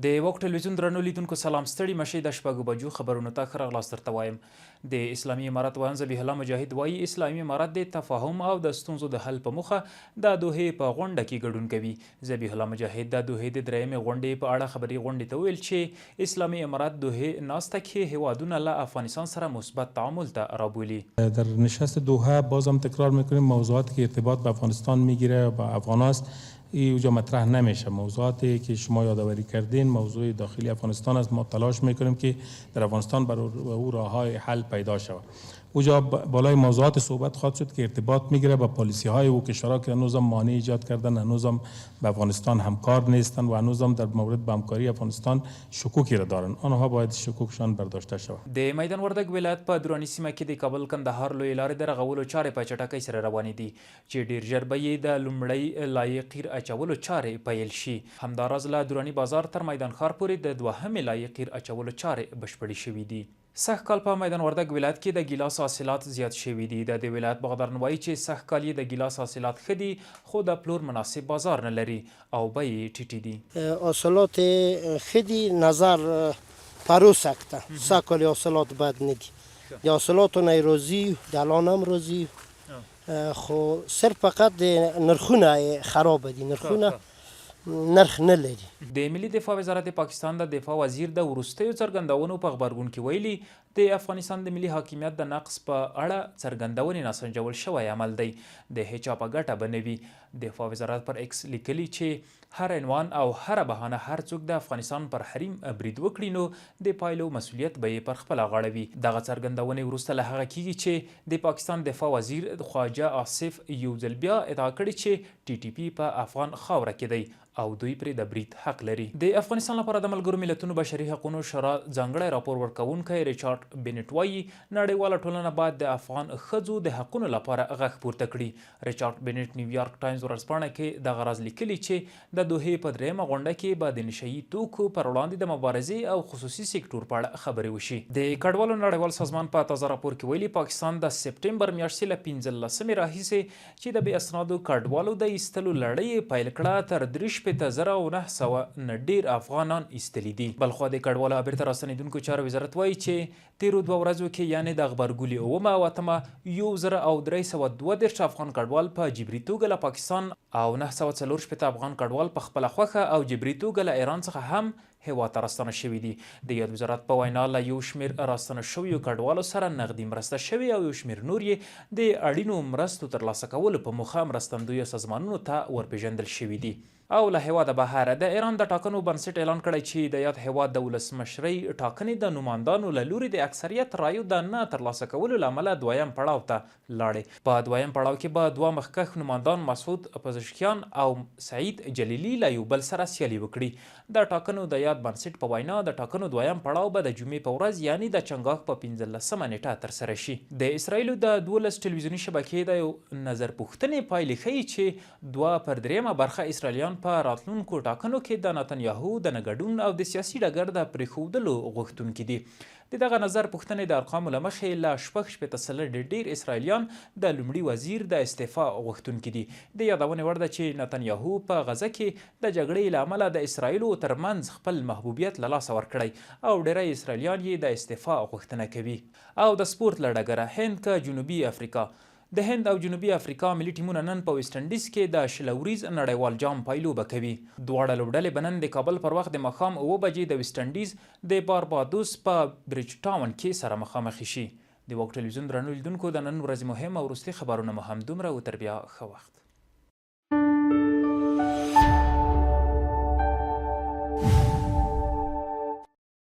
د وخت ټلویزیون درنو لیدونکو سلام ستړي مشي د شپږو بجو خبرونو ته ښه راغلاست درته وایم. د اسلامي امارت ویاند ذبیح الله مجاهد وایي اسلامي امارت د تفاهم او د ستونزو د حل په موخه د دوحې په غونډه کې ګډون کوي. ذبیح الله مجاهد د دوحې د درېیمې غونډې په اړه خبري غونډې ته ویل چې اسلامي امارت دوحې ناسته کې هیوادونه له افغانستان سره مثبت تعامل ته رابولي. در نشست دوحه بازم تکرار میکنیم موضوعاتی که ارتباط به افغانستان میگیره و به افغان است اینجا مطرح نمیشه. موضوعاتی که شما یادآوری کردین موضوع داخلی افغانستان است. ما تلاش میکنیم که در افغانستان برای او راههای حل پیدا شود. اونجا بالای موضوعات صحبت خواهد شد که ارتباط میگیره با پالیسی های او کشورها که هنوزم مانع ایجاد کردن، هنوزم به افغانستان همکار نیستن و هنوزم در مورد به همکاری افغانستان شکوکی را دارن. آنها باید شکوکشان برداشته شود. د میدان وردګ ولایت په درونی سیمه کې د کابل کندهار لوی لارې د رغولو چارې په چټکۍ سره روانې دي چې ډیر ژر به یې د لومړی لایې قیر اچولو چارې پیل شي. همداراز له درونی بازار تر میدان ښار پورې د دوهمې لایې قیر اچولو چارې بشپړې شوي دي. سږ کال په میدان وردګ ولایت کې د ګیلاس حاصلات زیات شوي دي. د دې ولایت باغداران وایي چې سږ کال یې د ګیلاس حاصلات ښه دي خو د پلور مناسب بازار نه لري او بیې یې ټیټې دي. حاصلات ښه دي نظر پرو سکته. سږ کال حاصلات بد نه دي. د حاصلاتو نه راضي د الان هم راضي خو صرف فقط د نرخونه خراب دي. نرخونه نرخ نه لري. د ملي دفاع وزارت پاکستان د دفاع وزیر د وروستیو څرګندونو په غبرګون کې ویلي د افغانستان د ملي حاکمیت د نقص په اړه څرګندونې ناسنجول شوی عمل دی. د هیچا په ګټه به نه وي. دفاع وزارت پر ایکس لیکلي چې هر عنوان او هر بهانه هر څوک د افغانستان پر حریم برید وکړي نو د پایلو مسؤلیت به یې پر خپله غاړه وي. دغه څرګندونې وروسته له هغه کیږي چې د پاکستان دفاع وزیر خواجه آصف یو ځل بیا ادعا کړې چې ټي ټي پي په افغان خاوره کې دی او دوی پرې د برید حق لري. د افغانستان لپاره د ملګرو ملتونو بشري حقوقو شورا ځانګړی راپور ورکوونکی ریچارډ بینټ وایي نړیواله ټولنه باید د افغان ښځو د حقونو لپاره غږ پورته کړي. ریچارډ بینټ نیویارک ټایمز ورځپاڼه کې دغه راز لیکلي چې د دوحې په درېیمه غونډه کې به د نشه یي توکو پر وړاندې د مبارزې او خصوصي سکتور په اړه خبرې وشي. د کډوالو نړیوال سازمان په تازه راپور کې ویلي پاکستان د سپټمبر میاشتې له 15مې راهیسې چې د بې اسنادو کډوالو د ایستلو لړۍ پیل کړه تر 3,900 نه ډیر افغانان ایستلي دي. بلخوا د کډوالو بیرته راستنیدونکو چارو وزارت وایي چې تیرو 2 ورځو کې یعنې د غبرګولي 1,332 افغان کډوال په جبري توګه له پاکستان او 940 افغان کډوال په خپله خوښه او جبري توګه له ایران څخه هم هیواد ته راستنه شوي دي. د یاد وزارت په وینا له یو شمېر راستنه شویو کډوالو سره نغدي مرسته شوې او یو شمېر نور یې د اړینو مرستو ترلاسه کولو په موخه مرستندویو سازمانونو ته ورپېژندل شوي دي. او له هیواده بهر د ایران د ټاکنو بنسټ اعلان کړی چې د یاد هیواد د ولسمشرۍ ټاکنې د نوماندانو له لوري د اکثریت رایو د نه ترلاسه کولو له امله دویم پړاو ته لاړې. په دویم پړاو کې به 2 مخکښ نوماندان مسعود پزشکیان او سعید جلیلي له یو بل سره سیالي وکړي. د ټاکنو د یاد بنسټ په وینا د ټاکنو دویم پړاو به د جمعې په ورځ یعنی د چنګاښ په 15مه نیټه ترسره شي. د اسرائیلو د 12 ټلویزیوني شبکې د یو نظر پوښتنې پایلې ښیي چې 2/3 برخه اسرائیلیان په راتلونکو ټاکنو کې د نتنیاهو د نه ګډون او د سیاسي ډګر د پرېښودلو غوښتونکي دي. د دغه نظر پوښتنې د ارقامو له مخې له 6 سلنې ډیر اسرائیلیان د لومړي وزیر د استعفا غوښتونکي دي. د یادونې وړ ده چې نتنیاهو په غزه کې د جګړې له امله د اسرائیلو ترمنځ خپل محبوبیت له لاسه ورکړی او ډیری اسرائیلیان یې د استعفا غوښتنه کوي. او د سپورت له ډګره هند که جنوبي افریقا. د هند او جنوبي افریقا ملي ټیمونه نن په ویسټ انډیز کې د 20 ورځ نړیوال جام پایلو به کوي. دواړه لوبډلې به نن د کابل پر وخت د ماښام 9 بجې د ویسټ انډیز د باربادوس په بریج ټاون کې سره مخامخ شي. د وخت ټلویزیون درنو لیدونکو د نن ورځې مهم او وروستي خبرونه مو هم دومره و. تر بیا ښه وخت.